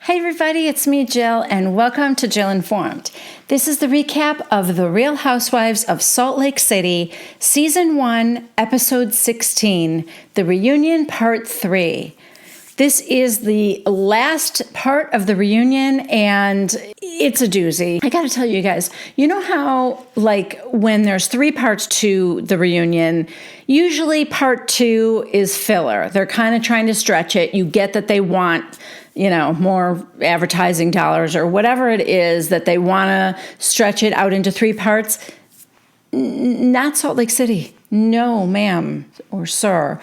Hey everybody, it's me, Jill, and welcome to Jill Informed. This is the recap of The Real Housewives of Salt Lake City, Season 1, Episode 16, The Reunion Part 3. This is the last part of the reunion, and it's a doozy. I gotta tell you guys, you know how, when there's 3 parts to the reunion, usually part 2 is filler. They're kind of trying to stretch it. You get that they want more advertising dollars or whatever it is that they want to stretch it out into 3 parts. Not Salt Lake City. No, ma'am or sir.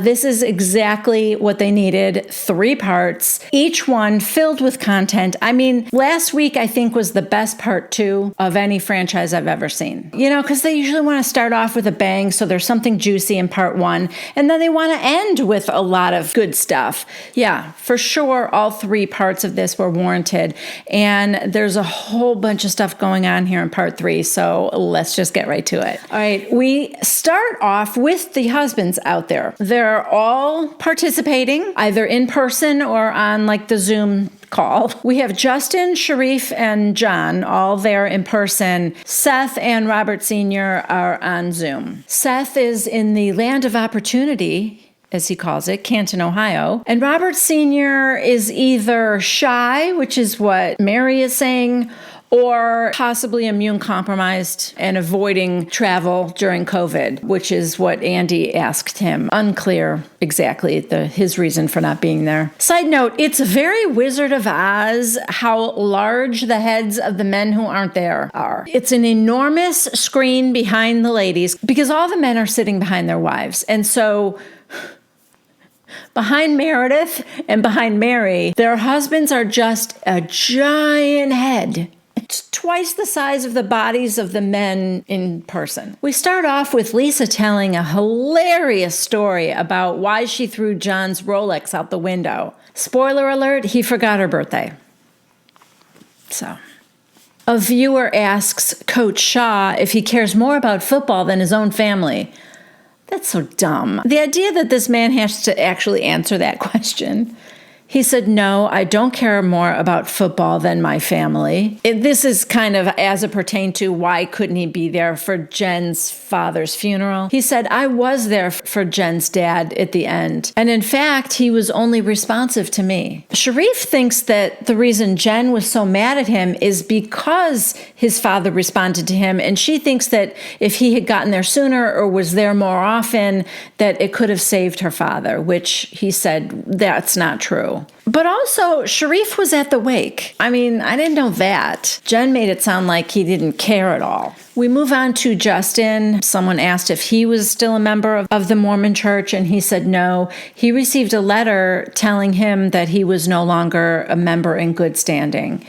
This is exactly what they needed. 3 parts, each one filled with content. I mean, last week I think was the best part 2 of any franchise I've ever seen. Because they usually want to start off with a bang, so there's something juicy in part 1, and then they want to end with a lot of good stuff. Yeah, for sure, all 3 parts of this were warranted, and there's a whole bunch of stuff going on here in part 3, so let's just get right to it. All right, we start off with the husbands out there. They're all participating, either in person or on the Zoom call. We have Justin, Sharif, and John all there in person. Seth and Robert Sr. are on Zoom. Seth is in the land of opportunity, as he calls it, Canton, Ohio. And Robert Sr. is either shy, which is what Mary is saying, or possibly immune compromised and avoiding travel during COVID, which is what Andy asked him. Unclear exactly his reason for not being there. Side note, it's very Wizard of Oz how large the heads of the men who aren't there are. It's an enormous screen behind the ladies because all the men are sitting behind their wives. And so behind Meredith and behind Mary, their husbands are just a giant head. It's twice the size of the bodies of the men in person. We start off with Lisa telling a hilarious story about why she threw John's Rolex out the window. Spoiler alert, he forgot her birthday. So, a viewer asks Coach Shaw if he cares more about football than his own family. That's so dumb. The idea that this man has to actually answer that question. He said, no, I don't care more about football than my family. This is kind of as it pertained to why couldn't he be there for Jen's father's funeral. He said, I was there for Jen's dad at the end. And in fact, he was only responsive to me. Sharif thinks that the reason Jen was so mad at him is because his father responded to him. And she thinks that if he had gotten there sooner or was there more often, that it could have saved her father, which he said, that's not true. But also, Sharif was at the wake. I mean, I didn't know that. Jen made it sound like he didn't care at all. We move on to Justin. Someone asked if he was still a member of the Mormon church, and he said no. He received a letter telling him that he was no longer a member in good standing.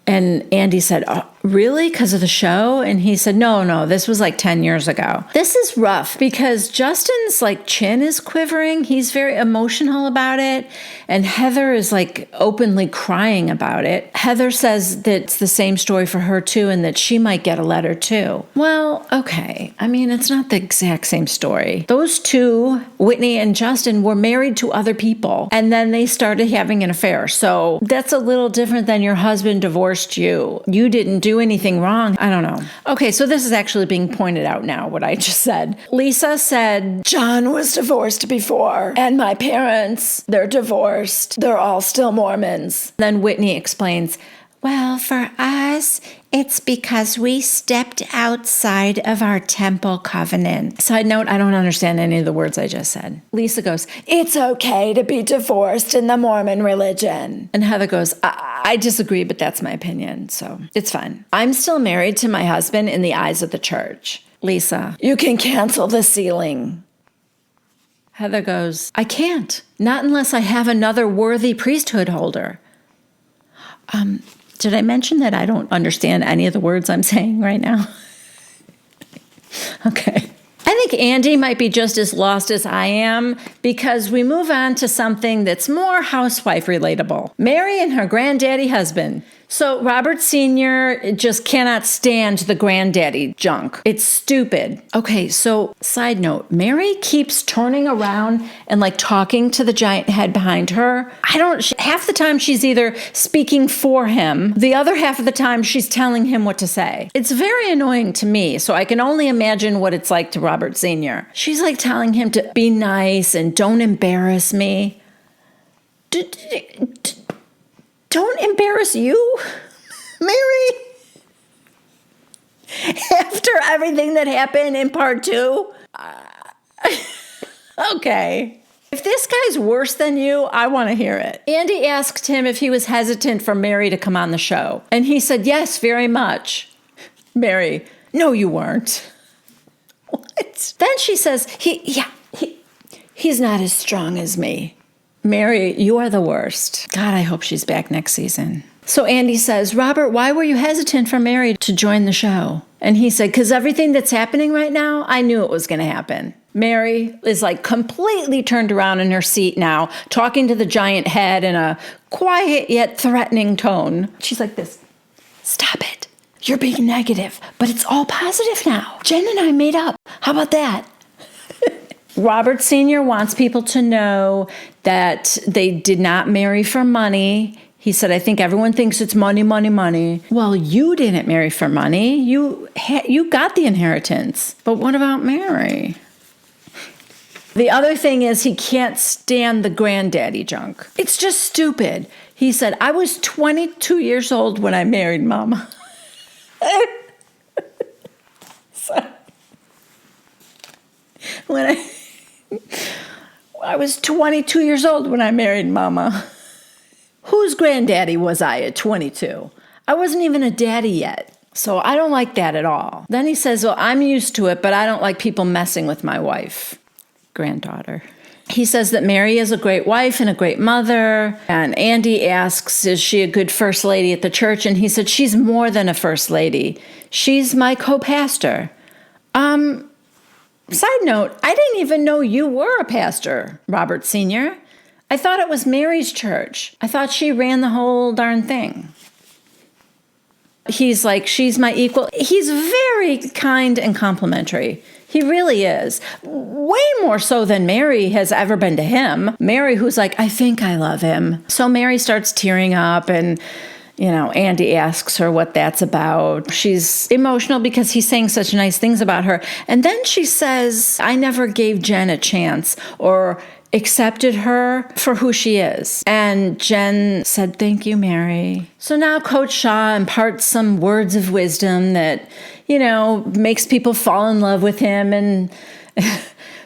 And Andy said, oh, really? Because of the show? And he said, no, this was 10 years ago. This is rough because Justin's chin is quivering. He's very emotional about it. And Heather is openly crying about it. Heather says that it's the same story for her too and that she might get a letter too. Well, okay. I mean, it's not the exact same story. Those two, Whitney and Justin, were married to other people and then they started having an affair. So that's a little different than your husband divorced you. You didn't do anything wrong. I don't know. Okay, so this is actually being pointed out now, what I just said. Lisa said, John was divorced before, and my parents, they're divorced. They're all still Mormons. Then Whitney explains, well, for us, it's because we stepped outside of our temple covenant. Side note, I don't understand any of the words I just said. Lisa goes, it's okay to be divorced in the Mormon religion. And Heather goes, I disagree, but that's my opinion, so it's fine. I'm still married to my husband in the eyes of the church. Lisa, you can cancel the sealing. Heather goes, I can't. Not unless I have another worthy priesthood holder. Did I mention that I don't understand any of the words I'm saying right now? Okay. I think Andy might be just as lost as I am because we move on to something that's more housewife relatable. Mary and her granddaddy husband. So Robert Sr. just cannot stand the granddaddy junk. It's stupid. Okay, so side note, Mary keeps turning around and like talking to the giant head behind her. Half the time she's either speaking for him, the other half of the time she's telling him what to say. It's very annoying to me, so I can only imagine what it's like to Robert Sr. She's like telling him to be nice and don't embarrass me. Don't embarrass you, Mary? After everything that happened in part 2? Okay. If this guy's worse than you, I want to hear it. Andy asked him if he was hesitant for Mary to come on the show. And he said, yes, very much. Mary, no, you weren't. What? Then she says, he's not as strong as me. Mary, you are the worst. God, I hope she's back next season. So Andy says, Robert, why were you hesitant for Mary to join the show? And he said, because everything that's happening right now, I knew it was going to happen. Mary is like completely turned around in her seat now, talking to the giant head in a quiet yet threatening tone. She's like this, stop it. You're being negative, but it's all positive now. Jen and I made up. How about that? Robert Sr. wants people to know that they did not marry for money. He said, I think everyone thinks it's money, money, money. Well, you didn't marry for money. You got the inheritance. But what about Mary? The other thing is he can't stand the granddaddy junk. It's just stupid. He said, I was 22 years old when I married Mama. I was 22 years old when I married Mama. Whose granddaddy was I at 22? I wasn't even a daddy yet. So I don't like that at all. Then he says, well, I'm used to it, but I don't like people messing with my wife, granddaughter. He says that Mary is a great wife and a great mother. And Andy asks, is she a good first lady at the church? And he said, she's more than a first lady. She's my co-pastor. Side note, I didn't even know you were a pastor, Robert Sr. I thought it was Mary's church. I thought she ran the whole darn thing. He's like, she's my equal. He's very kind and complimentary. He really is. Way more so than Mary has ever been to him. Mary, who's like, I think I love him. So Mary starts tearing up and, Andy asks her what that's about. She's emotional because he's saying such nice things about her. And then she says, I never gave Jen a chance or accepted her for who she is. And Jen said, thank you, Mary. So now Coach Shaw imparts some words of wisdom that, makes people fall in love with him and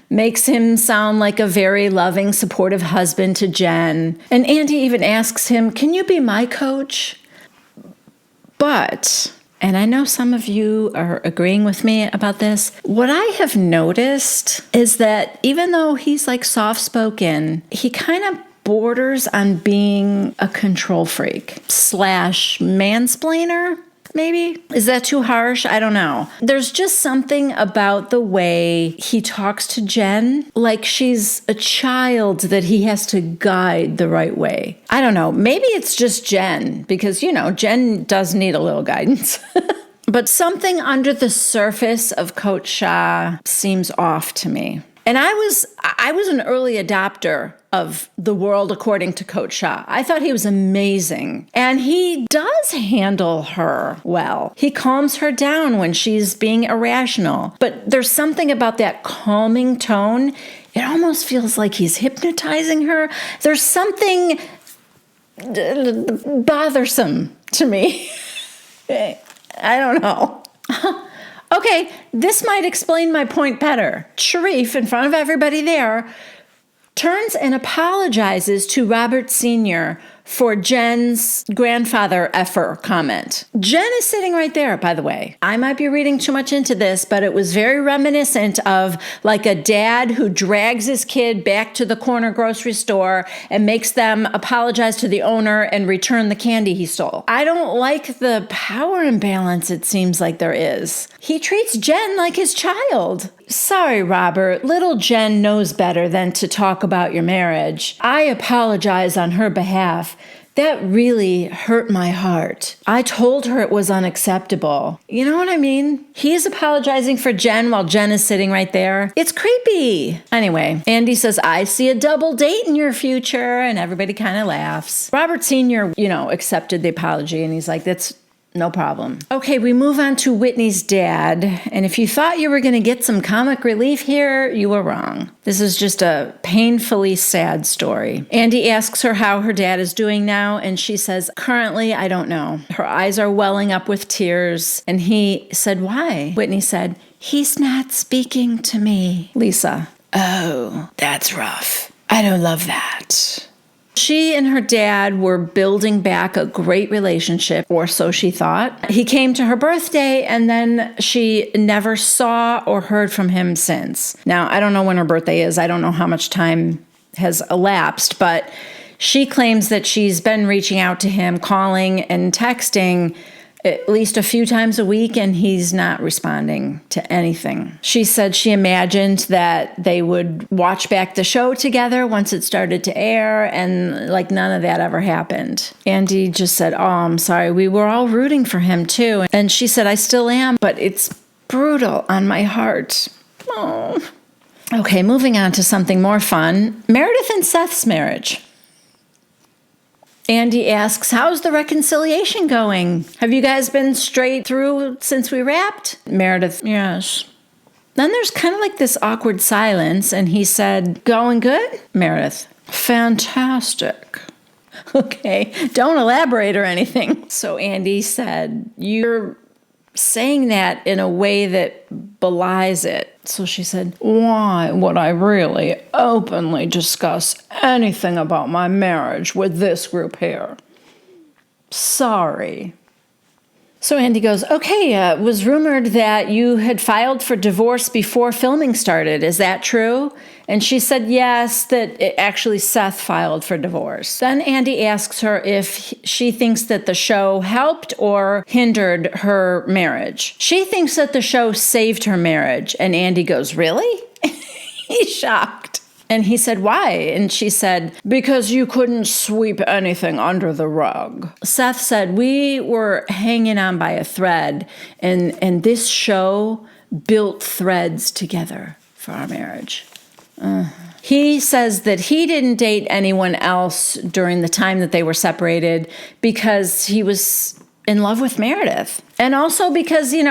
makes him sound like a very loving, supportive husband to Jen. And Andy even asks him, can you be my coach? But, and I know some of you are agreeing with me about this, what I have noticed is that even though he's like soft-spoken, he kind of borders on being a control freak / mansplainer. Maybe? Is that too harsh? I don't know. There's just something about the way he talks to Jen, like she's a child that he has to guide the right way. I don't know. Maybe it's just Jen, because, Jen does need a little guidance. But something under the surface of Coach Shaw seems off to me. And I was an early adopter of The World According to Coach Shaw. I thought he was amazing. And he does handle her well. He calms her down when she's being irrational. But there's something about that calming tone. It almost feels like he's hypnotizing her. There's something bothersome to me. I don't know. Okay, this might explain my point better. Sharif, in front of everybody there, turns and apologizes to Robert Sr. for Jen's grandfather effer comment. Jen is sitting right there, by the way. I might be reading too much into this, but it was very reminiscent of like a dad who drags his kid back to the corner grocery store and makes them apologize to the owner and return the candy he stole. I don't like the power imbalance it seems like there is. He treats Jen like his child. Sorry, Robert. Little Jen knows better than to talk about your marriage. I apologize on her behalf. That really hurt my heart. I told her it was unacceptable. You know what I mean? He's apologizing for Jen while Jen is sitting right there. It's creepy. Anyway, Andy says, I see a double date in your future, and everybody kind of laughs. Robert Sr., accepted the apology, and he's like, that's no problem. Okay, we move on to Whitney's dad. And if you thought you were going to get some comic relief here, you were wrong. This is just a painfully sad story. Andy asks her how her dad is doing now, and she says, currently, I don't know. Her eyes are welling up with tears. And he said, why? Whitney said, he's not speaking to me. Lisa, oh, that's rough. I don't love that. She and her dad were building back a great relationship, or so she thought. He came to her birthday, and then she never saw or heard from him since. Now, I don't know when her birthday is. I don't know how much time has elapsed, but she claims that she's been reaching out to him, calling and texting at least a few times a week, and he's not responding to anything. She said she imagined that they would watch back the show together once it started to air, and none of that ever happened. Andy just said, oh, I'm sorry. We were all rooting for him too. And she said, I still am, but it's brutal on my heart. Oh. Okay, moving on to something more fun. Meredith and Seth's marriage. Andy asks, how's the reconciliation going? Have you guys been straight through since we wrapped? Meredith, yes. Then there's kind of this awkward silence, and he said, going good? Meredith, fantastic. Okay, don't elaborate or anything. So Andy said, you're saying that in a way that belies it. So she said, why would I really openly discuss anything about my marriage with this group here? Sorry. So Andy goes, okay, it was rumored that you had filed for divorce before filming started. Is that true? And she said yes, that actually Seth filed for divorce. Then Andy asks her if she thinks that the show helped or hindered her marriage. She thinks that the show saved her marriage. And Andy goes, really? He's shocked. And he said, why? And she said, because you couldn't sweep anything under the rug. Seth said, we were hanging on by a thread, and this show built threads together for our marriage. He says that he didn't date anyone else during the time that they were separated because he was in love with Meredith. And also because, he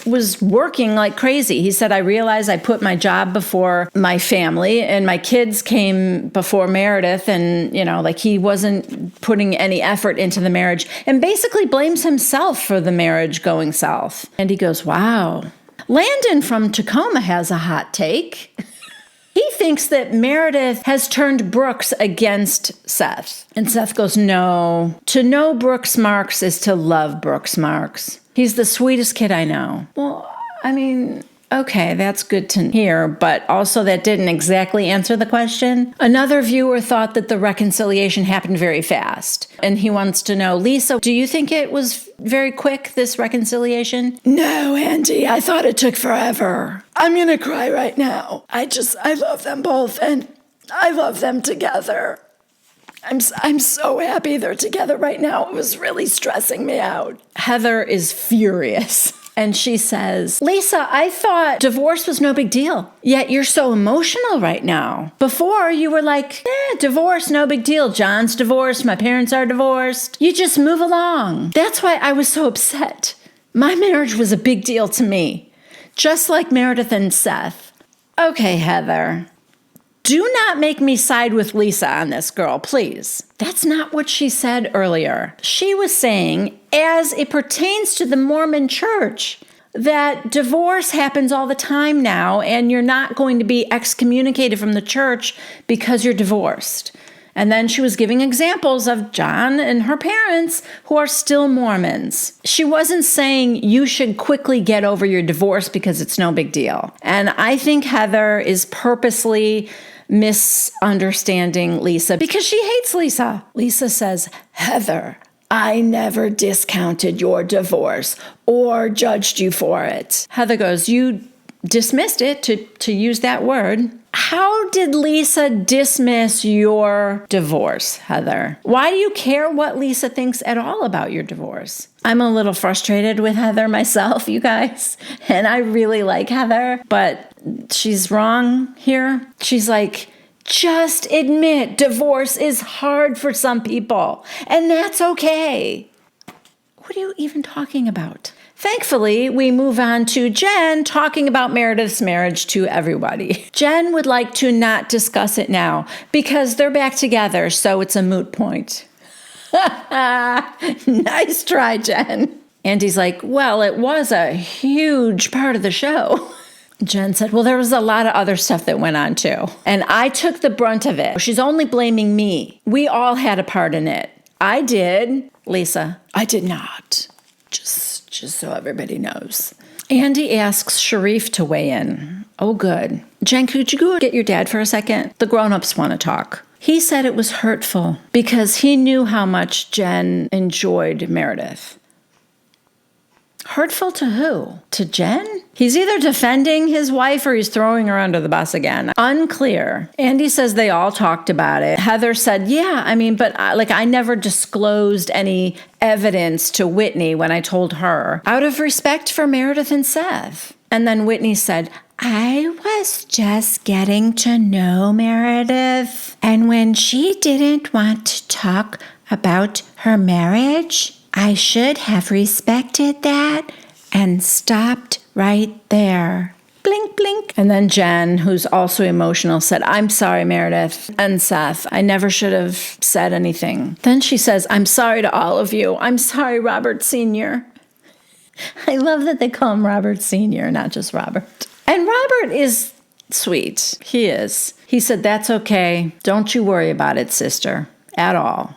was working like crazy. He said, I realized I put my job before my family, and my kids came before Meredith, and, he wasn't putting any effort into the marriage, and basically blames himself for the marriage going south. And he goes, wow. Landon from Tacoma has a hot take. He thinks that Meredith has turned Brooks against Seth. And Seth goes, no. To know Brooks Marks is to love Brooks Marks. He's the sweetest kid I know. Well, okay, that's good to hear, but also that didn't exactly answer the question. Another viewer thought that the reconciliation happened very fast. And he wants to know, Lisa, do you think it was very quick, this reconciliation? No, Andy, I thought it took forever. I'm going to cry right now. I love them both, and I love them together. I'm so happy they're together right now. It was really stressing me out. Heather is furious. And she says, Lisa, I thought divorce was no big deal. Yet you're so emotional right now. Before, you were like, divorce, no big deal. John's divorced. My parents are divorced. You just move along. That's why I was so upset. My marriage was a big deal to me. Just like Meredith and Seth. Okay, Heather. Do not make me side with Lisa on this, girl, please. That's not what she said earlier. She was saying, as it pertains to the Mormon church, that divorce happens all the time now, and you're not going to be excommunicated from the church because you're divorced. And then she was giving examples of John and her parents who are still Mormons. She wasn't saying you should quickly get over your divorce because it's no big deal. And I think Heather is purposely misunderstanding Lisa because she hates Lisa. Lisa says, Heather, I never discounted your divorce or judged you for it. Heather goes, you dismissed it, to use that word. How did Lisa dismiss your divorce, Heather? Why do you care what Lisa thinks at all about your divorce? I'm a little frustrated with Heather myself, you guys, and I really like Heather, but she's wrong here. She's like, just admit divorce is hard for some people, and that's okay. What are you even talking about? Thankfully, we move on to Jen talking about Meredith's marriage to everybody. Jen would like to not discuss it now because they're back together, so it's a moot point. Nice try, Jen. Andy's like, well, it was a huge part of the show. Jen said, well, there was a lot of other stuff that went on too. And I took the brunt of it. She's only blaming me. We all had a part in it. I did. Lisa, I did not. Just so everybody knows. Andy asks Sharif to weigh in. Oh, good. Jen, could you go get your dad for a second? The grown-ups want to talk. He said it was hurtful because he knew how much Jen enjoyed Meredith. Hurtful to who? To Jen? He's either defending his wife or he's throwing her under the bus again. Unclear. Andy says they all talked about it. Heather said, yeah, but I never disclosed any evidence to Whitney when I told her, out of respect for Meredith and Seth. And then Whitney said, I was just getting to know Meredith. And when she didn't want to talk about her marriage, I should have respected that and stopped right there. Blink, blink. And then Jen, who's also emotional, said, I'm sorry, Meredith and Seth. I never should have said anything. Then she says, I'm sorry to all of you. I'm sorry, Robert Sr. I love that they call him Robert Sr., not just Robert. And Robert is sweet. He is. He said, that's okay. Don't you worry about it, sister, at all.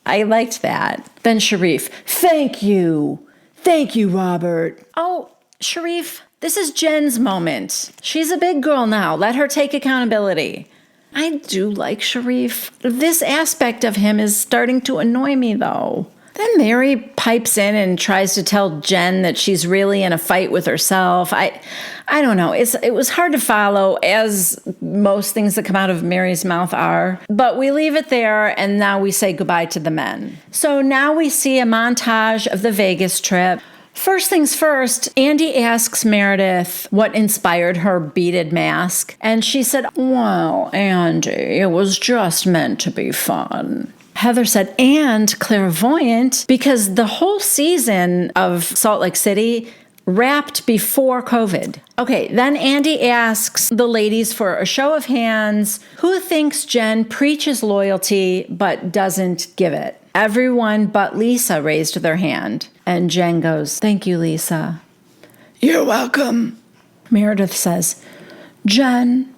I liked that. Then Sharif, thank you. Thank you, Robert. Oh, Sharif, this is Jen's moment. She's a big girl now. Let her take accountability. I do like Sharif. This aspect of him is starting to annoy me, though. Then Mary pipes in and tries to tell Jen that she's really in a fight with herself. I don't know. It was hard to follow, as most things that come out of Mary's mouth are. But we leave it there, and now we say goodbye to the men. So now we see a montage of the Vegas trip. First things first, Andy asks Meredith what inspired her beaded mask. And she said, well, Andy, it was just meant to be fun. Heather said, and clairvoyant, because the whole season of Salt Lake City wrapped before COVID. Okay, then Andy asks the ladies for a show of hands. Who thinks Jen preaches loyalty but doesn't give it? Everyone but Lisa raised their hand. And Jen goes, thank you, Lisa. You're welcome. Meredith says, Jen,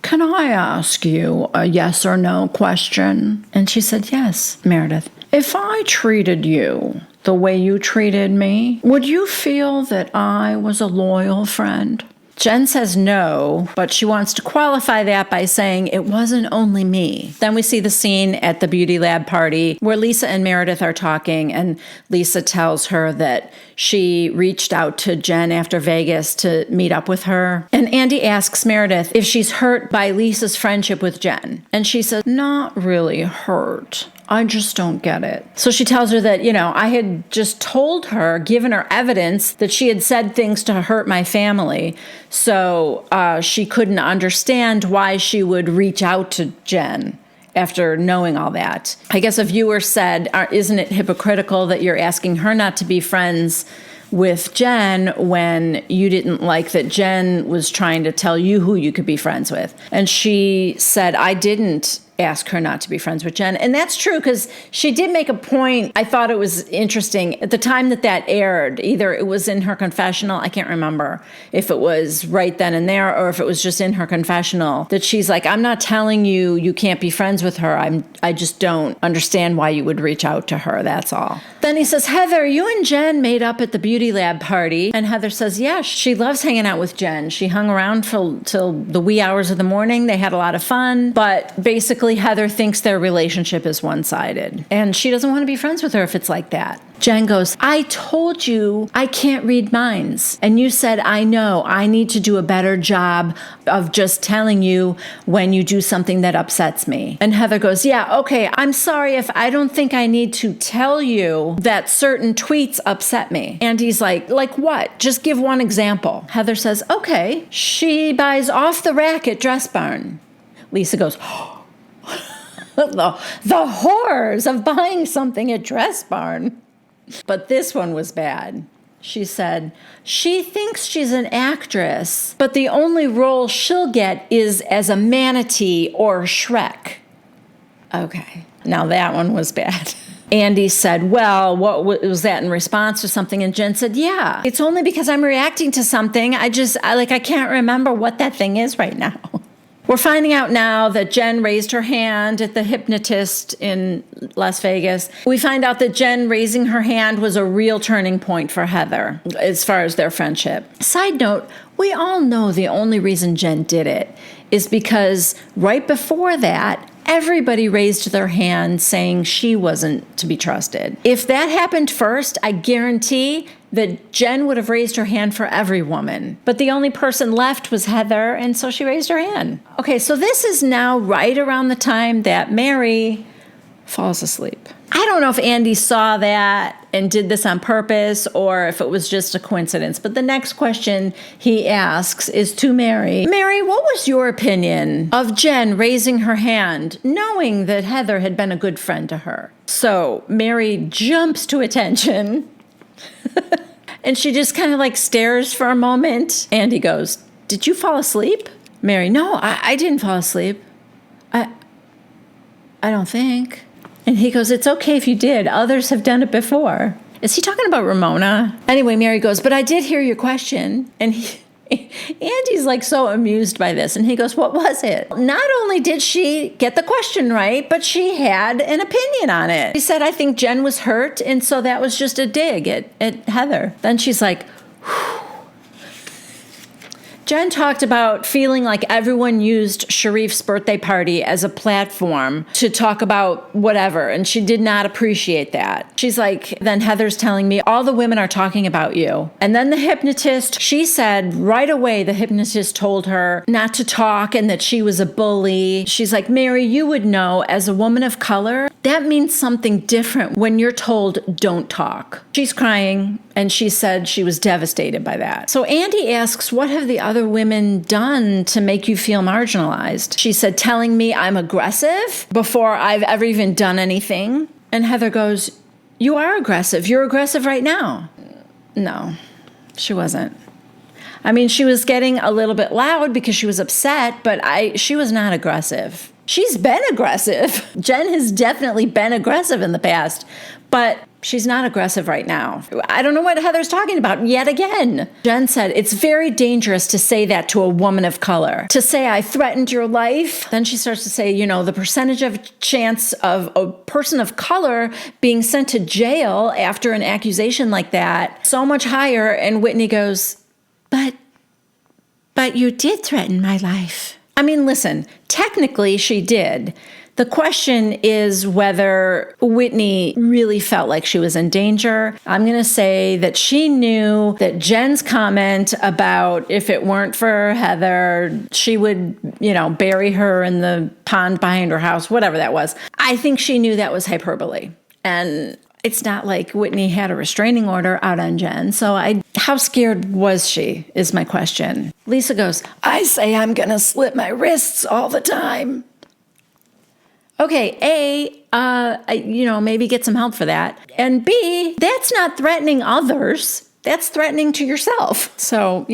can I ask you a yes or no question? And she said, yes, Meredith. If I treated you the way you treated me, would you feel that I was a loyal friend? Jen says no, but she wants to qualify that by saying it wasn't only me. Then we see the scene at the beauty lab party where Lisa and Meredith are talking, and Lisa tells her that she reached out to Jen after Vegas to meet up with her. And Andy asks Meredith if she's hurt by Lisa's friendship with Jen. And she says, not really hurt. I just don't get it. So she tells her that, I had just told her, given her evidence that she had said things to hurt my family. So she couldn't understand why she would reach out to Jen after knowing all that. I guess a viewer said, isn't it hypocritical that you're asking her not to be friends with Jen when you didn't like that Jen was trying to tell you who you could be friends with? And she said, I didn't ask her not to be friends with Jen. And that's true, because she did make a point. I thought it was interesting. At the time that aired, either it was in her confessional, I can't remember if it was right then and there or if it was just in her confessional, that she's like, I'm not telling you you can't be friends with her. I just don't understand why you would reach out to her. That's all. Then he says, Heather, you and Jen made up at the beauty lab party. And Heather says, yeah, she loves hanging out with Jen. She hung around till the wee hours of the morning. They had a lot of fun. But basically, basically Heather thinks their relationship is one-sided, and she doesn't want to be friends with her if it's like that. Jen goes, I told you I can't read minds. And you said, I know, I need to do a better job of just telling you when you do something that upsets me. And Heather goes, yeah, okay, I'm sorry if I don't think I need to tell you that certain tweets upset me. And he's like what? Just give one example. Heather says, okay, she buys off the rack at Dress Barn. Lisa goes, the horrors of buying something at Dress Barn. But this one was bad. She said, she thinks she's an actress, but the only role she'll get is as a manatee or Shrek. Okay, now that one was bad. Andy said, well, what was that in response to something? And Jen said, yeah, it's only because I'm reacting to something. I can't remember what that thing is right now. We're finding out now that Jen raised her hand at the hypnotist in Las Vegas. We find out that Jen raising her hand was a real turning point for Heather as far as their friendship. Side note, we all know the only reason Jen did it is because right before that, everybody raised their hand saying she wasn't to be trusted. If that happened first, I guarantee that Jen would have raised her hand for every woman. But the only person left was Heather, and so she raised her hand. Okay, so this is now right around the time that Mary falls asleep. I don't know if Andy saw that and did this on purpose or if it was just a coincidence. But the next question he asks is to Mary. Mary, what was your opinion of Jen raising her hand, knowing that Heather had been a good friend to her? So Mary jumps to attention. And she just kind of stares for a moment. Andy goes, did you fall asleep? Mary, no, I didn't fall asleep. I don't think. And he goes, it's okay if you did. Others have done it before. Is he talking about Ramona? Anyway, Mary goes, but I did hear your question. And Andy's so amused by this. And he goes, what was it? Not only did she get the question right, but she had an opinion on it. She said, I think Jen was hurt. And so that was just a dig at Heather. Then she's like, whew. Jen talked about feeling like everyone used Sharif's birthday party as a platform to talk about whatever, and she did not appreciate that. She's like, then Heather's telling me all the women are talking about you. And then the hypnotist, she said right away the hypnotist told her not to talk and that she was a bully. She's like, Mary, you would know as a woman of color, that means something different when you're told don't talk. She's crying, and she said she was devastated by that. So Andy asks, what have the other women done to make you feel marginalized? She said, telling me I'm aggressive before I've ever even done anything. And Heather goes, you are aggressive. You're aggressive right now. No, she wasn't. I mean, she was getting a little bit loud because she was upset, but she was not aggressive. She's been aggressive. Jen has definitely been aggressive in the past, but she's not aggressive right now. I don't know what Heather's talking about yet again. Jen said, it's very dangerous to say that to a woman of color. To say I threatened your life. Then she starts to say, the percentage of chance of a person of color being sent to jail after an accusation like that, so much higher. And Whitney goes, but you did threaten my life. I mean, listen, technically she did. The question is whether Whitney really felt like she was in danger. I'm going to say that she knew that Jen's comment about if it weren't for Heather, she would, bury her in the pond behind her house, whatever that was. I think she knew that was hyperbole. And it's not like Whitney had a restraining order out on Jen. So how scared was she, is my question. Lisa goes, I say I'm going to slit my wrists all the time. Okay, maybe get some help for that. And B, that's not threatening others. That's threatening to yourself. So,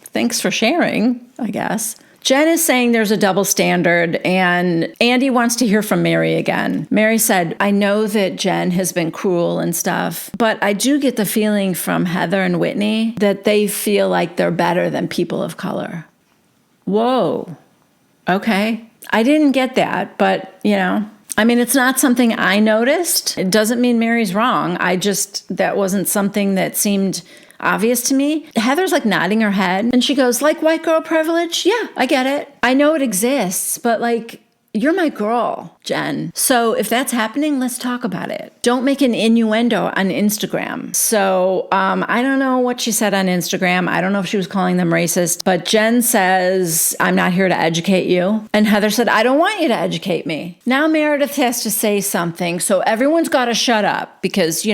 thanks for sharing, I guess. Jen is saying there's a double standard, and Andy wants to hear from Mary again. Mary said, I know that Jen has been cruel and stuff, but I do get the feeling from Heather and Whitney that they feel like they're better than people of color. Whoa. Okay. I didn't get that, but, it's not something I noticed. It doesn't mean Mary's wrong. That wasn't something that seemed obvious to me. Heather's nodding her head, and she goes, white girl privilege? Yeah, I get it. I know it exists, but You're my girl, Jen. So if that's happening, let's talk about it. Don't make an innuendo on Instagram. So I don't know what she said on Instagram. I don't know if she was calling them racist, but Jen says, I'm not here to educate you. And Heather said, I don't want you to educate me. Now Meredith has to say something. So everyone's got to shut up because,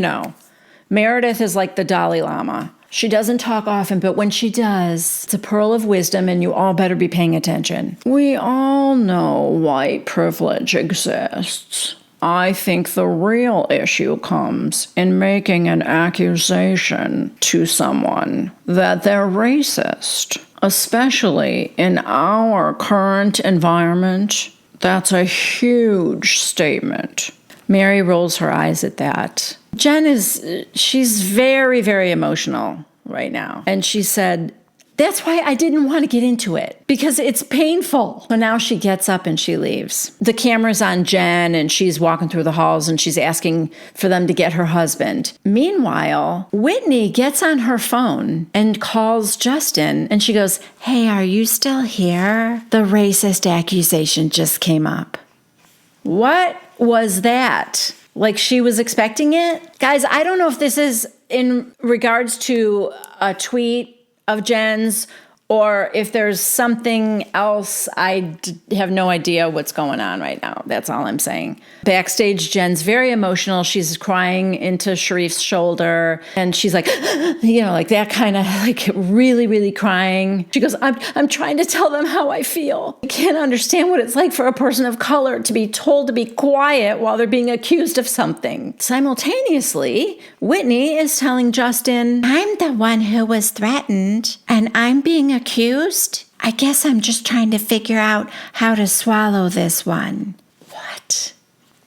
Meredith is like the Dalai Lama. She doesn't talk often, but when she does, it's a pearl of wisdom, and you all better be paying attention. We all know white privilege exists. I think the real issue comes in making an accusation to someone that they're racist, especially in our current environment. That's a huge statement. Mary rolls her eyes at that. Jen she's very, very emotional right now. And she said, that's why I didn't want to get into it, because it's painful. So now she gets up and she leaves. The camera's on Jen and she's walking through the halls and she's asking for them to get her husband. Meanwhile, Whitney gets on her phone and calls Justin and she goes, hey, are you still here? The racist accusation just came up. What was that? Like she was expecting it? Guys, I don't know if this is in regards to a tweet of Jen's or if there's something else. I have no idea what's going on right now. That's all I'm saying. Backstage, Jen's very emotional. She's crying into Sharif's shoulder. And she's like, like that kind of like really, really crying. She goes, I'm trying to tell them how I feel. I can't understand what it's like for a person of color to be told to be quiet while they're being accused of something. Simultaneously, Whitney is telling Justin, I'm the one who was threatened and I'm being accused. I guess I'm just trying to figure out how to swallow this one. What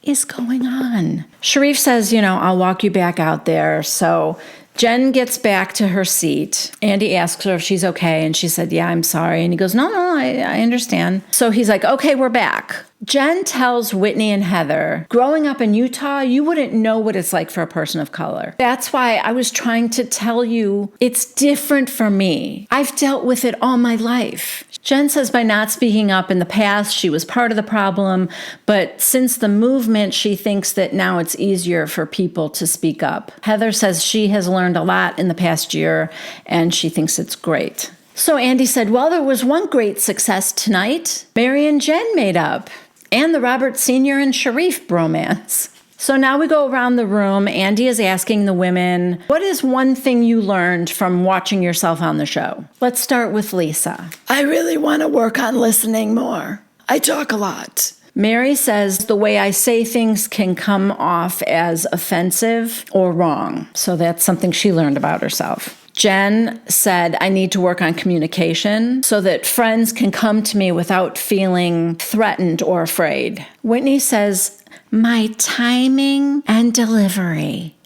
is going on? Sharif says, I'll walk you back out there. So Jen gets back to her seat. Andy asks her if she's okay. And she said, yeah, I'm sorry. And he goes, no, I understand. So he's like, okay, we're back. Jen tells Whitney and Heather, growing up in Utah, you wouldn't know what it's like for a person of color. That's why I was trying to tell you it's different for me. I've dealt with it all my life. Jen says by not speaking up in the past, she was part of the problem, but since the movement, she thinks that now it's easier for people to speak up. Heather says she has learned a lot in the past year, and she thinks it's great. So Andy said, well, there was one great success tonight. Mary and Jen made up, and the Robert Sr. and Sharif bromance. So now we go around the room. Andy is asking the women, what is one thing you learned from watching yourself on the show? Let's start with Lisa. I really want to work on listening more. I talk a lot. Mary says the way I say things can come off as offensive or wrong. So that's something she learned about herself. Jen said, I need to work on communication so that friends can come to me without feeling threatened or afraid. Whitney says, my timing and delivery.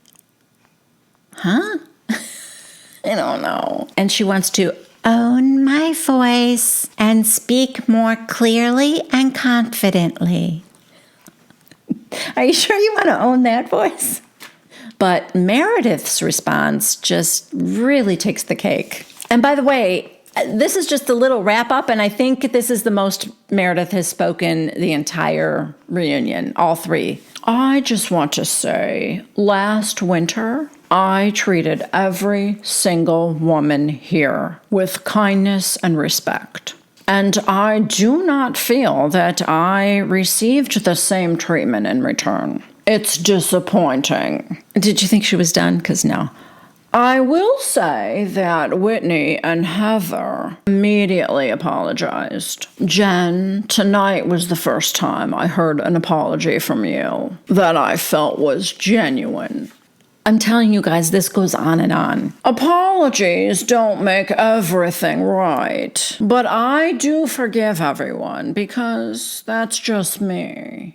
Huh? I don't know. And she wants to own my voice and speak more clearly and confidently. Are you sure you want to own that voice? But Meredith's response just really takes the cake. And by the way, this is just a little wrap up, and I think this is the most Meredith has spoken the entire reunion, all three. I just want to say, last winter, I treated every single woman here with kindness and respect. And I do not feel that I received the same treatment in return. It's disappointing. Did you think she was done? Because no. I will say that Whitney and Heather immediately apologized. Jen, tonight was the first time I heard an apology from you that I felt was genuine. I'm telling you guys, this goes on and on. Apologies don't make everything right, but I do forgive everyone because that's just me.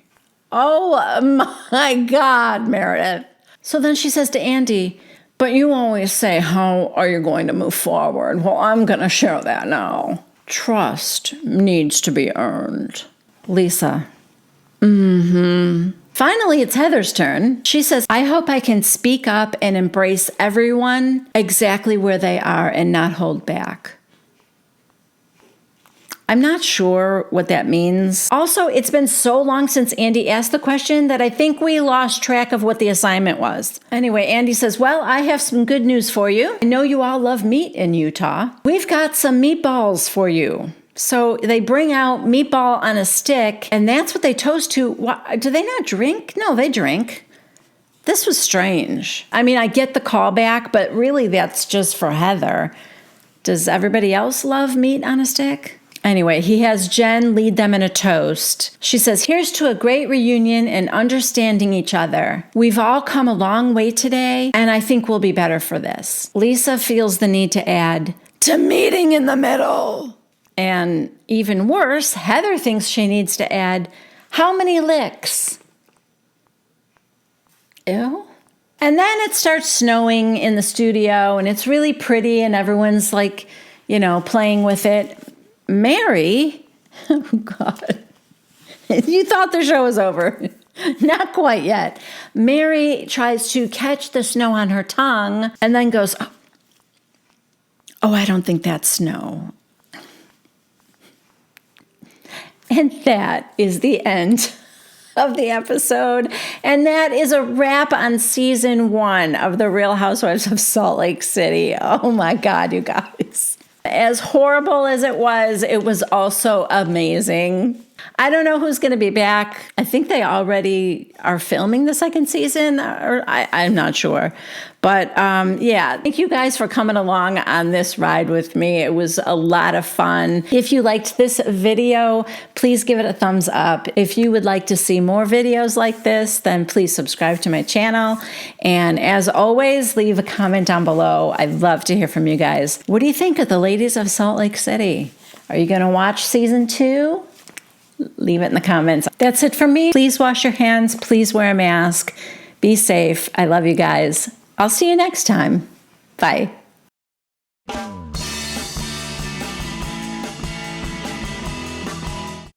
Oh my God, Meredith. So then she says to Andy, but you always say, how are you going to move forward? Well, I'm going to share that now. Trust needs to be earned. Lisa. Finally, it's Heather's turn. She says, I hope I can speak up and embrace everyone exactly where they are and not hold back. I'm not sure what that means. Also, it's been so long since Andy asked the question that I think we lost track of what the assignment was. Anyway, Andy says, well, I have some good news for you. I know you all love meat in Utah. We've got some meatballs for you. So they bring out meatball on a stick, and that's what they toast to. Do they not drink? No, they drink. This was strange. I mean, I get the callback, but really that's just for Heather. Does everybody else love meat on a stick? Anyway, he has Jen lead them in a toast. She says, here's to a great reunion and understanding each other. We've all come a long way today, and I think we'll be better for this. Lisa feels the need to add, To meeting in the middle. and even worse, Heather thinks she needs to add, how many licks? Ew. And then it starts snowing in the studio, and it's really pretty, and everyone's like, playing with it. Mary, oh God, you thought the show was over. Not quite yet. Mary tries to catch the snow on her tongue and then goes, oh, I don't think that's snow. And that is the end of the episode. And that is a wrap on season 1 of The Real Housewives of Salt Lake City. Oh my God, you guys. As horrible as it was also amazing. I don't know who's going to be back. I think they already are filming the second season, or I'm not sure. But yeah, thank you guys for coming along on this ride with me. It was a lot of fun. If you liked this video, please give it a thumbs up. If you would like to see more videos like this, then please subscribe to my channel. And as always, leave a comment down below. I'd love to hear from you guys. What do you think of the ladies of Salt Lake City? Are you going to watch season 2? Leave it in the comments. That's it for me. Please wash your hands. Please wear a mask. Be safe. I love you guys. I'll see you next time. Bye.